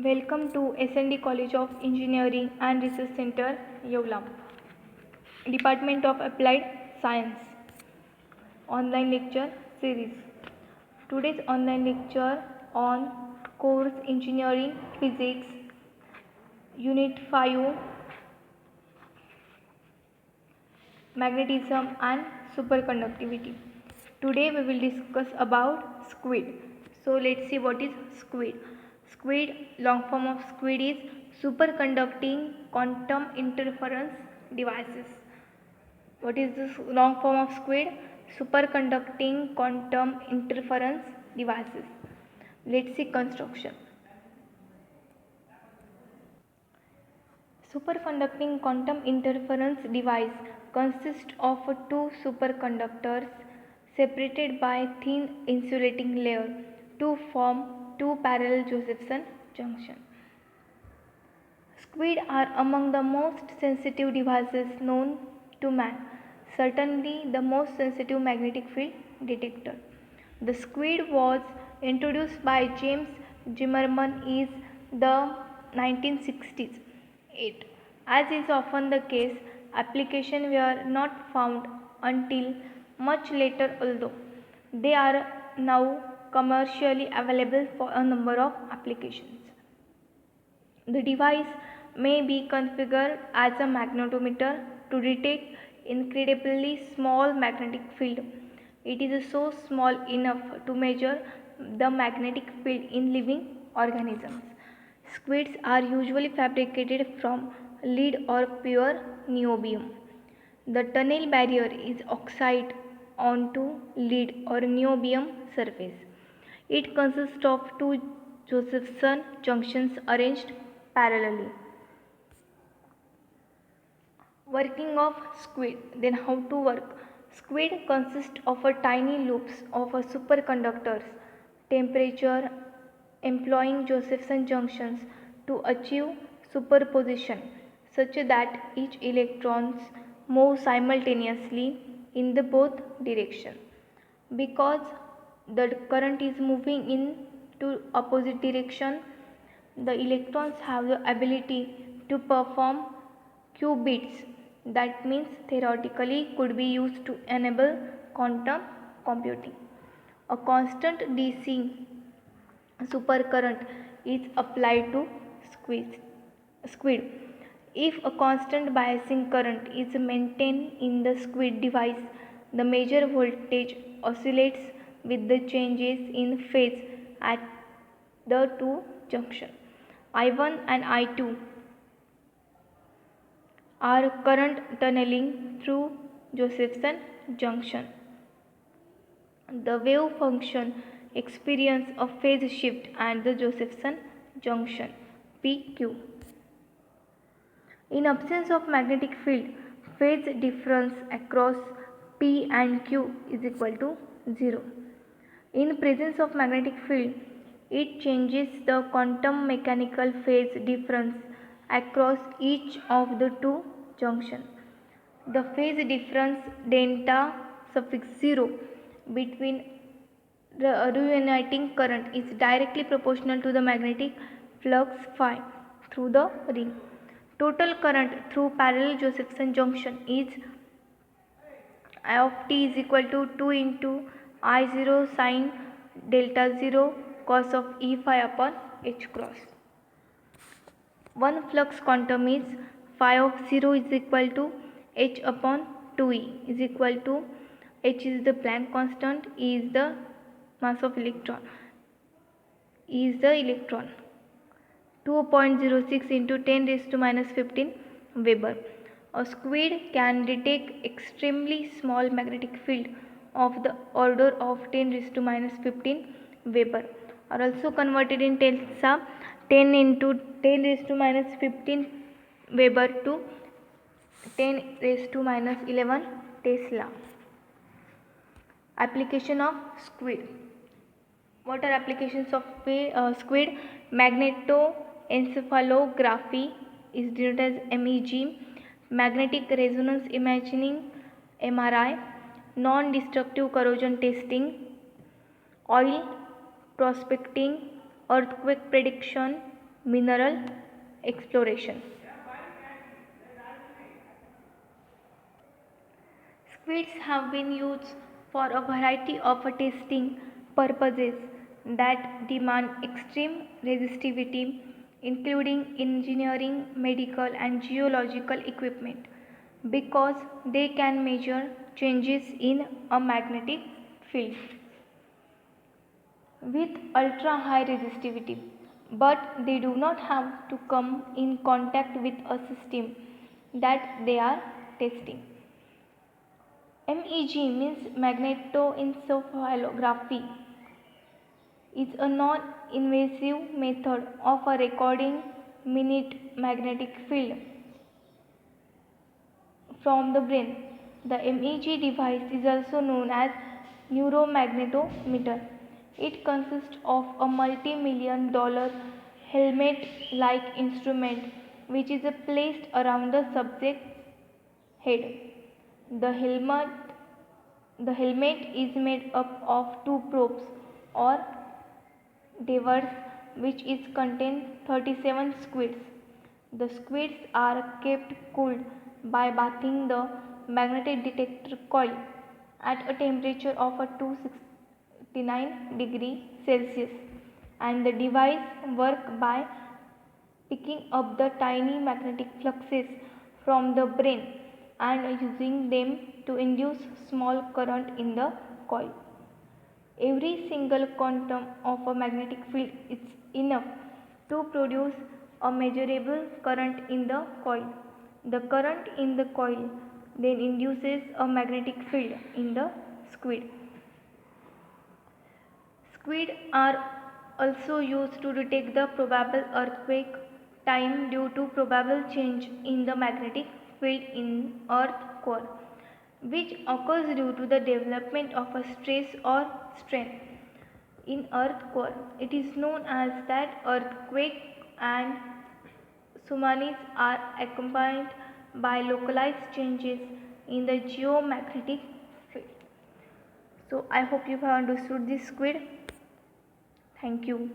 Welcome to SND College of Engineering and Research Center, Yeola, Department of Applied Science, online lecture series. Today's online lecture on course Engineering Physics, Unit 5, Magnetism and Superconductivity. Today we will discuss about SQUID. So let's see what is SQUID. SQUID, long form of SQUID is Superconducting Quantum Interference Devices. What is this long form of SQUID? Superconducting Quantum Interference Devices. Let's see construction. Superconducting quantum interference device consists of two superconductors separated by thin insulating layer to form two parallel Josephson junctions. SQUID are among the most sensitive devices known to man, certainly the most sensitive magnetic field detector. The SQUID was introduced by James Zimmermann in the 1960s. As is often the case, applications were not found until much later, although they are now commercially available for a number of applications. The device may be configured as a magnetometer to detect incredibly small magnetic field. It is so small enough to measure the magnetic field in living organisms. SQUIDs are usually fabricated from lead or pure niobium. The tunnel barrier is oxide onto lead or niobium surface. It consists of two Josephson junctions arranged parallelly. Working of SQUID. Then how to work? SQUID consists of a tiny loops of a superconductors temperature employing Josephson junctions to achieve superposition such that each electrons move simultaneously in the both direction. Because the current is moving in to opposite direction, the electrons have the ability to perform qubits, that means theoretically could be used to enable quantum computing. A constant DC supercurrent is applied to SQUID. If a constant biasing current is maintained in the SQUID device, the major voltage oscillates with the changes in phase at the two junctions. I1 and I2 are current tunneling through Josephson junction. The wave function experience a phase shift at the Josephson junction PQ. In absence of magnetic field, phase difference across P and Q is equal to 0. In presence of magnetic field, it changes the quantum mechanical phase difference across each of the two junctions. The phase difference delta suffix 0 between the reuniting current is directly proportional to the magnetic flux phi through the ring. Total current through parallel Josephson junction is I of t is equal to 2 into I0 sine delta 0 cos of E phi upon H cross. One flux quantum is phi of 0 is equal to H upon 2E is equal to H is the Planck constant, E is the mass of electron, E is the electron. 2.06 into 10 raised to minus 15 Weber. A SQUID can detect extremely small magnetic field of the order of 10 raised to minus 15 Weber, are also converted in Tesla 10 into 10 raised to minus 15 Weber to 10 raised to minus 11 Tesla. Application of SQUID. What are applications of SQUID? Magnetoencephalography is denoted as MEG, magnetic resonance imaging MRI, non-destructive corrosion testing, oil prospecting, earthquake prediction, mineral exploration. Squids have been used for a variety of testing purposes that demand extreme resistivity, including engineering, medical, and geological equipment, because they can measure changes in a magnetic field with ultra high resistivity, but they do not have to come in contact with a system that they are testing. MEG means magnetoencephalography is a non-invasive method of a recording minute magnetic field from the brain. The MEG device is also known as neuromagnetometer. It consists of a multi-million dollar helmet-like instrument which is placed around the subject's head. The helmet, the helmet is made up of two probes or devers which is contain 37 squids. The squids are kept cooled by bathing the magnetic detector coil at a temperature of a 269 degree Celsius, and the device work by picking up the tiny magnetic fluxes from the brain and using them to induce small current in the coil. Every single quantum of a magnetic field is enough to produce a measurable current in the coil. The current in the coil then induces a magnetic field in the squid. Squid are also used to detect the probable earthquake time due to probable change in the magnetic field in earth core, which occurs due to the development of a stress or strain in earth core. It is known as that earthquake and tsunamis are accompanied by localized changes in the geomagnetic field. So I hope you have understood this squid. Thank you.